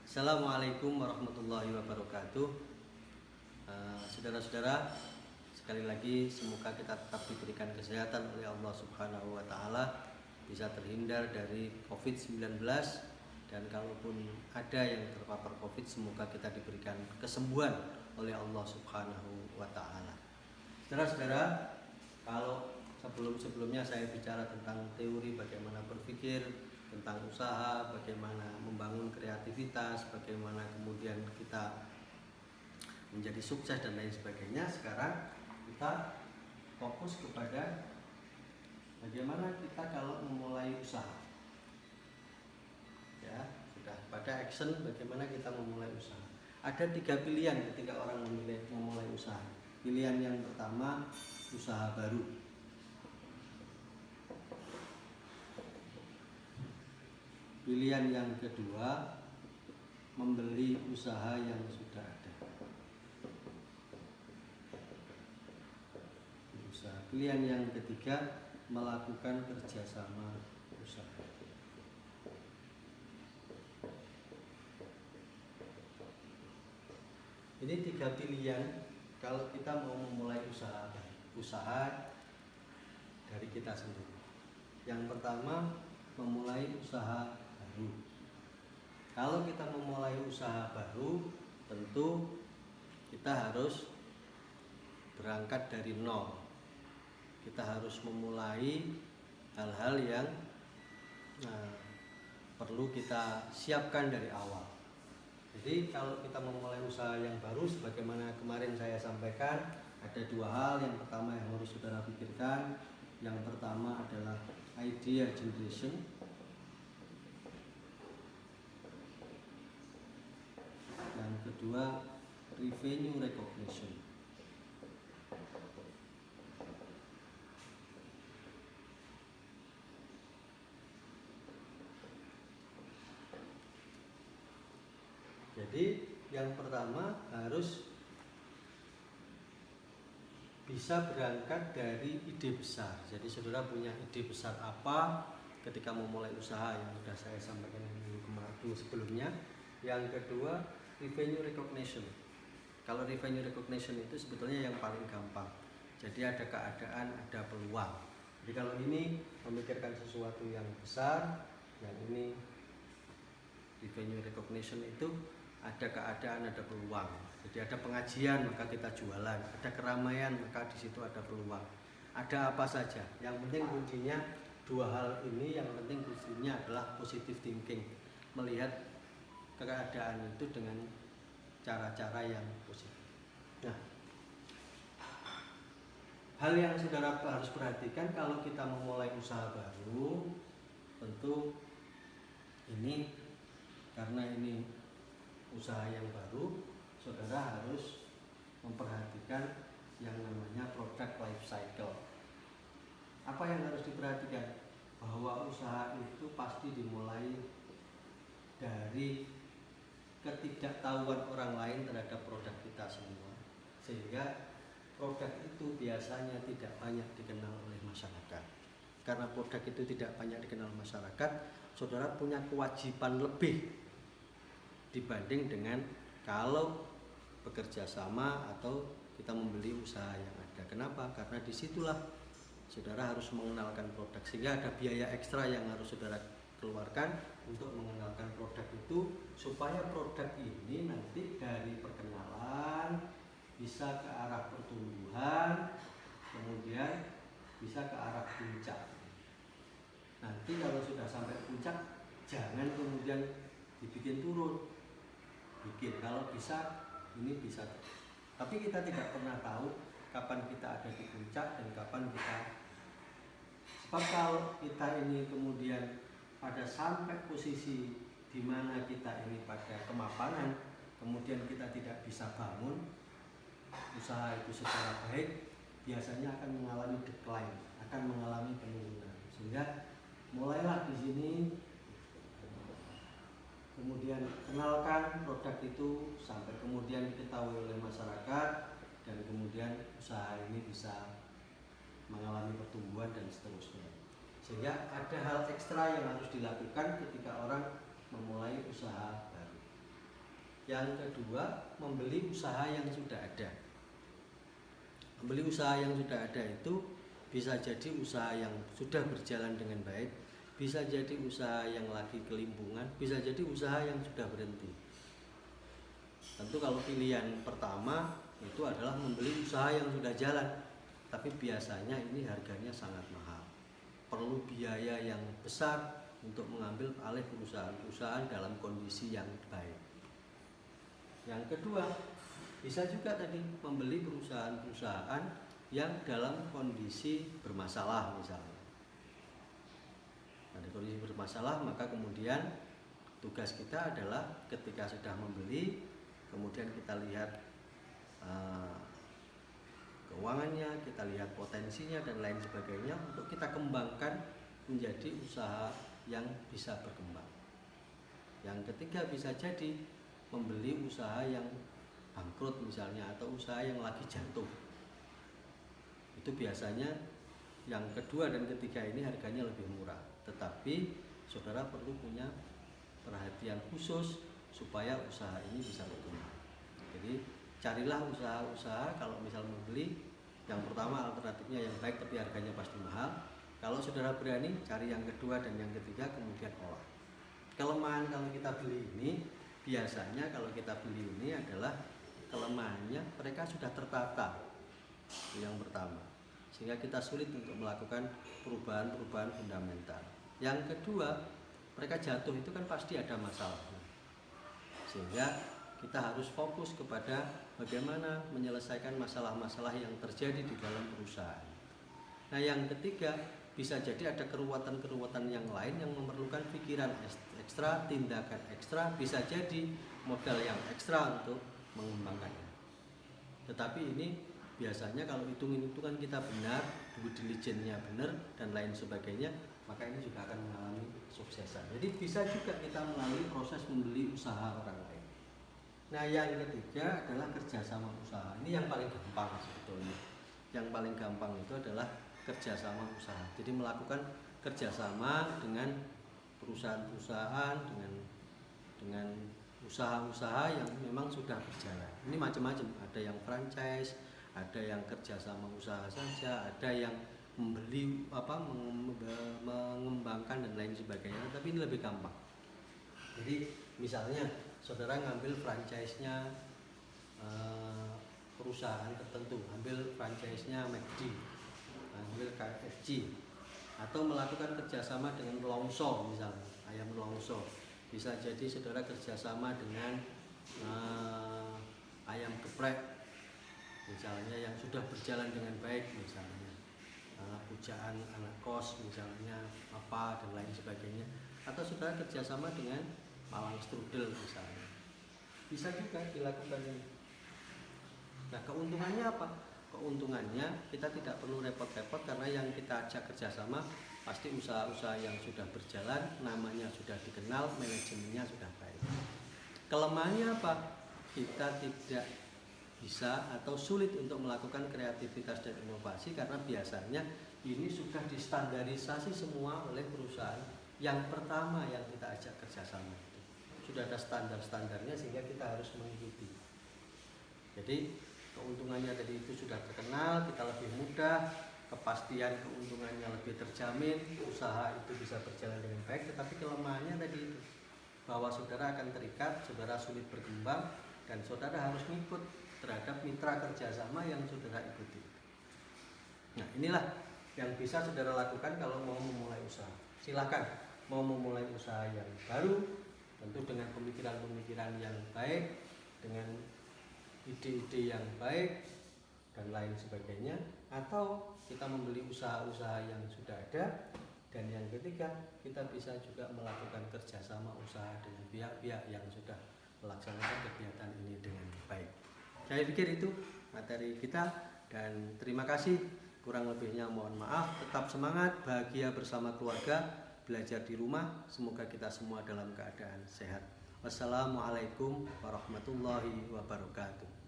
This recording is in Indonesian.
Assalamualaikum warahmatullahi wabarakatuh. Saudara-saudara, sekali lagi semoga kita tetap diberikan kesehatan oleh Allah Subhanahu wa taala, bisa terhindar dari Covid-19, dan kalaupun ada yang terpapar Covid, semoga kita diberikan kesembuhan oleh Allah Subhanahu wa taala. Saudara-saudara, kalau sebelumnya saya bicara tentang teori bagaimana berpikir, tentang usaha, bagaimana membangun kreativitas, bagaimana kemudian kita menjadi sukses dan lain sebagainya. Sekarang kita fokus kepada bagaimana kita kalau memulai usaha. Ya, sudah pada action bagaimana kita memulai usaha. Ada 3 pilihan ketika orang memulai usaha. Pilihan yang pertama, usaha baru. Pilihan yang kedua, membeli usaha yang sudah ada. Pilihan yang ketiga, melakukan kerjasama usaha. Ini 3 pilihan kalau kita mau memulai usaha dari kita sendiri. Yang pertama, memulai usaha baru. Kalau kita memulai usaha baru, tentu kita harus berangkat dari nol. Kita harus memulai hal-hal yang perlu kita siapkan dari awal. Jadi kalau kita memulai usaha yang baru, sebagaimana kemarin saya sampaikan, ada 2 hal. Yang pertama yang harus saudara pikirkan, yang pertama adalah idea generation. Yang kedua, revenue recognition. Jadi yang pertama harus bisa berangkat dari ide besar. Jadi saudara punya ide besar apa ketika memulai usaha, yang sudah saya sampaikan dulu sebelumnya. Yang kedua, revenue recognition. Kalau revenue recognition itu sebetulnya yang paling gampang. Jadi ada keadaan, ada peluang. Jadi kalau ini memikirkan sesuatu yang besar, yang ini revenue recognition itu ada keadaan, ada peluang. Jadi ada pengajian maka kita jualan, ada keramaian maka di situ ada peluang. Ada apa saja. Yang penting kuncinya 2 hal ini, yang penting kuncinya adalah positive thinking. Melihat keadaan itu dengan cara-cara yang positif. Nah, hal yang saudara harus perhatikan kalau kita memulai usaha baru, tentu ini karena ini usaha yang baru, saudara harus memperhatikan yang namanya product life cycle. Apa yang harus diperhatikan? Bahwa usaha itu pasti dimulai dari ketidaktahuan orang lain terhadap produk kita semua, sehingga produk itu biasanya tidak banyak dikenal oleh masyarakat. Karena produk itu tidak banyak dikenal masyarakat, saudara punya kewajiban lebih dibanding dengan kalau bekerja sama atau kita membeli usaha yang ada. Kenapa? Karena disitulah saudara harus mengenalkan produk, sehingga ada biaya ekstra yang harus saudara keluarkan untuk mengenalkan produk itu, supaya produk ini nanti dari perkenalan bisa ke arah pertumbuhan, kemudian bisa ke arah puncak. Nanti kalau sudah sampai puncak, jangan kemudian dibikin turun. Bikin, kalau bisa ini bisa. Tapi kita tidak pernah tahu kapan kita ada di puncak dan kapan kita. Sebab kalau kita ini kemudian pada sampai posisi di mana kita ini pada kemapanan, kemudian kita tidak bisa bangun usaha itu secara baik, biasanya akan mengalami decline, akan mengalami penurunan. Sehingga mulailah di sini, kemudian kenalkan produk itu sampai kemudian diketahui oleh masyarakat, dan kemudian usaha ini bisa mengalami pertumbuhan dan seterusnya. Sehingga ada hal ekstra yang harus dilakukan ketika orang memulai usaha baru. Yang kedua, membeli usaha yang sudah ada. Membeli usaha yang sudah ada itu bisa jadi usaha yang sudah berjalan dengan baik, bisa jadi usaha yang lagi kelimpungan, bisa jadi usaha yang sudah berhenti. Tentu kalau pilihan pertama itu adalah membeli usaha yang sudah jalan, tapi biasanya ini harganya sangat mahal. Perlu biaya yang besar untuk mengambil alih perusahaan-perusahaan dalam kondisi yang baik. Yang kedua, bisa juga tadi membeli perusahaan-perusahaan yang dalam kondisi bermasalah misalnya. Ada kondisi bermasalah, maka kemudian tugas kita adalah ketika sudah membeli, kemudian kita lihat keuangannya, kita lihat potensinya dan lain sebagainya untuk kita kembangkan menjadi usaha yang bisa berkembang. Yang ketiga, bisa jadi membeli usaha yang bangkrut misalnya, atau usaha yang lagi jatuh. Itu biasanya yang kedua dan ketiga ini harganya lebih murah, tetapi saudara perlu punya perhatian khusus supaya usaha ini bisa berkembang. Jadi carilah usaha-usaha, kalau misal membeli, yang pertama alternatifnya yang baik tapi harganya pasti mahal. Kalau saudara berani, cari yang kedua dan yang ketiga, kemudian olah. Kelemahan kalau kita beli ini, biasanya kalau kita beli ini adalah kelemahannya mereka sudah tertata. Itu yang pertama, sehingga kita sulit untuk melakukan perubahan-perubahan fundamental. Yang kedua, mereka jatuh itu kan pasti ada masalah, sehingga kita harus fokus kepada bagaimana menyelesaikan masalah-masalah yang terjadi di dalam perusahaan. Nah, yang ketiga, bisa jadi ada keruwetan-keruwetan yang lain yang memerlukan pikiran ekstra, tindakan ekstra, bisa jadi modal yang ekstra untuk mengembangkannya. Tetapi ini biasanya kalau hitung-hitungan kita benar, due diligence-nya benar dan lain sebagainya, maka ini juga akan mengalami kesuksesan. Jadi bisa juga kita melalui proses membeli usaha orang lain. Nah, yang ketiga adalah kerjasama usaha. Ini yang paling gampang sebetulnya. Yang paling gampang itu adalah kerjasama usaha. Jadi melakukan kerjasama dengan perusahaan-perusahaan, dengan usaha-usaha yang memang sudah berjalan. Ini macam-macam. Ada yang franchise, ada yang kerjasama usaha saja, ada yang membeli mengembangkan dan lain sebagainya. Tapi ini lebih gampang. Jadi misalnya saudara ngambil franchise-nya perusahaan tertentu, ambil franchise-nya McD, ambil KFC, atau melakukan kerjasama dengan Longso misalnya, ayam Longso. Bisa jadi saudara kerjasama dengan ayam geprek misalnya yang sudah berjalan dengan baik, misalnya pujaan anak kos misalnya apa dan lain sebagainya, atau saudara kerjasama dengan Malang Strudel misalnya, bisa juga dilakukan ini. Nah, keuntungannya apa? Keuntungannya kita tidak perlu repot-repot, karena yang kita ajak kerjasama pasti usaha-usaha yang sudah berjalan, namanya sudah dikenal, manajemennya sudah baik. Kelemahannya apa? Kita tidak bisa atau sulit untuk melakukan kreativitas dan inovasi, karena biasanya ini sudah distandarisasi semua oleh perusahaan yang pertama yang kita ajak kerjasama. Sudah ada standar-standarnya sehingga kita harus mengikuti. Jadi keuntungannya tadi itu sudah terkenal, kita lebih mudah, kepastian keuntungannya lebih terjamin, usaha itu bisa berjalan dengan baik. Tetapi kelemahannya tadi itu, bahwa saudara akan terikat, saudara sulit berkembang, dan saudara harus ngikut terhadap mitra kerjasama yang saudara ikuti. Nah, inilah yang bisa saudara lakukan kalau mau memulai usaha. Silakan, mau memulai usaha yang baru, tentu dengan pemikiran-pemikiran yang baik, dengan ide-ide yang baik dan lain sebagainya, atau kita membeli usaha-usaha yang sudah ada. Dan yang ketiga, kita bisa juga melakukan kerjasama usaha dengan pihak-pihak yang sudah melaksanakan kegiatan ini dengan baik. Saya pikir itu materi kita, dan terima kasih. Kurang lebihnya mohon maaf. Tetap semangat, bahagia bersama keluarga, belajar di rumah. Semoga kita semua dalam keadaan sehat. Wassalamualaikum warahmatullahi wabarakatuh.